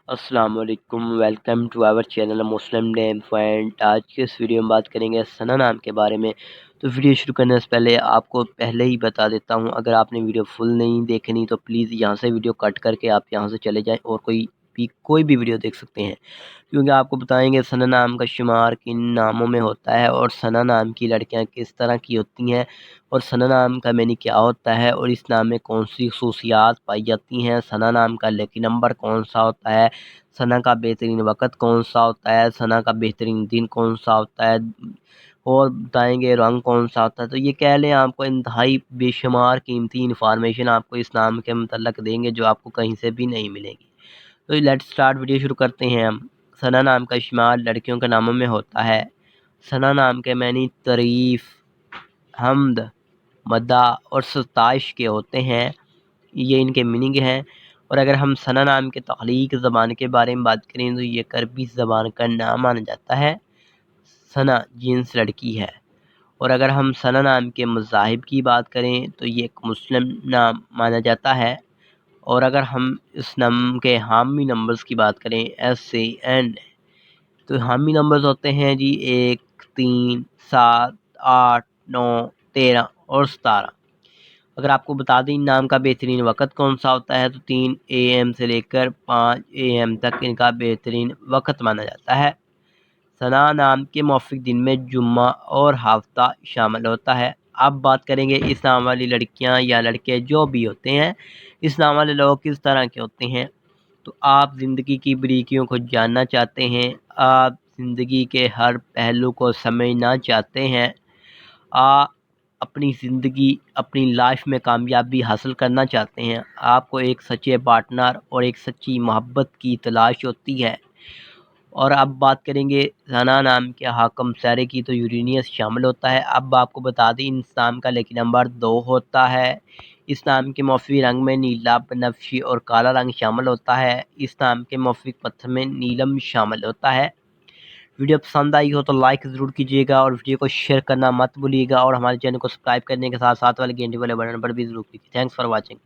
السلام علیکم، welcome to our channel Muslim Name Point. آج کے اس ویڈیو میں بات کریں گے ثنا نام کے بارے میں۔ تو ویڈیو شروع کرنے سے پہلے آپ کو پہلے ہی بتا دیتا ہوں، اگر آپ نے ویڈیو فل نہیں دیکھنی تو پلیز یہاں سے ویڈیو کٹ کر کے آپ یہاں سے چلے جائیں اور کوئی بھی ویڈیو دیکھ سکتے ہیں، کیونکہ آپ کو بتائیں گے ثنا نام کا شمار کن ناموں میں ہوتا ہے اور ثنا نام کی لڑکیاں کس طرح کی ہوتی ہیں اور ثنا نام کا معنی کیا ہوتا ہے اور اس نام میں کون سی خصوصیات پائی جاتی ہیں، ثنا نام کا لکی نمبر کون سا ہوتا ہے، ثنا کا بہترین وقت کون سا ہوتا ہے، ثنا کا بہترین دن کون سا ہوتا ہے اور بتائیں گے رنگ کون سا ہوتا ہے۔ تو یہ کہہ لیں آپ کو انتہائی بے شمار قیمتی انفارمیشن آپ کو اس نام کے متعلق دیں گے جو آپ کو کہیں سے بھی نہیں ملے گی۔ تو لیٹ سٹارٹ، ویڈیو شروع کرتے ہیں ہم۔ ثنا نام کا شمار لڑکیوں کے ناموں میں ہوتا ہے۔ ثنا نام کے معنی تعریف، حمد، مدح اور ستائش کے ہوتے ہیں، یہ ان کے میننگ ہیں۔ اور اگر ہم ثنا نام کے تخلیق زبان کے بارے میں بات کریں تو یہ عربی زبان کا نام مانا جاتا ہے۔ ثنا جنس لڑکی ہے۔ اور اگر ہم ثنا نام کے مذاہب کی بات کریں تو یہ ایک مسلم نام مانا جاتا ہے۔ اور اگر ہم اس نام کے حامی نمبرز کی بات کریں SAN، تو حامی نمبرز ہوتے ہیں جی 1 3 7 8 9 13 اور 17۔ اگر آپ کو بتا دیں نام کا بہترین وقت کون سا ہوتا ہے تو 3 AM سے لے کر 5 AM تک ان کا بہترین وقت مانا جاتا ہے۔ ثنا نام کے موافق دن میں جمعہ اور ہفتہ شامل ہوتا ہے۔ اب بات کریں گے اس نام والی لڑکیاں یا لڑکے جو بھی ہوتے ہیں، اس نام والے لوگ کس طرح کے ہوتے ہیں۔ تو آپ زندگی کی باریکیوں کو جاننا چاہتے ہیں، آپ زندگی کے ہر پہلو کو سمجھنا چاہتے ہیں، آپ اپنی زندگی اپنی لائف میں کامیابی حاصل کرنا چاہتے ہیں، آپ کو ایک سچے پارٹنر اور ایک سچی محبت کی تلاش ہوتی ہے۔ اور اب بات کریں گے ثنا نام کے حاکم سارے کی تو یورینیس شامل ہوتا ہے۔ اب آپ کو بتا دیں اس نام کا لکی نمبر 2 ہوتا ہے۔ اس نام کے موافق رنگ میں نیلا، بنفشی اور کالا رنگ شامل ہوتا ہے۔ اس نام کے موافق پتھر میں نیلم شامل ہوتا ہے۔ ویڈیو پسند آئی ہو تو لائک ضرور کیجیے گا اور ویڈیو کو شیئر کرنا مت بھولیے گا اور ہمارے چینل کو سبسکرائب کرنے کے ساتھ ساتھ والے گھنٹی والے بٹن پر بھی ضرور کلیک کیجیے۔ Thanks for watching.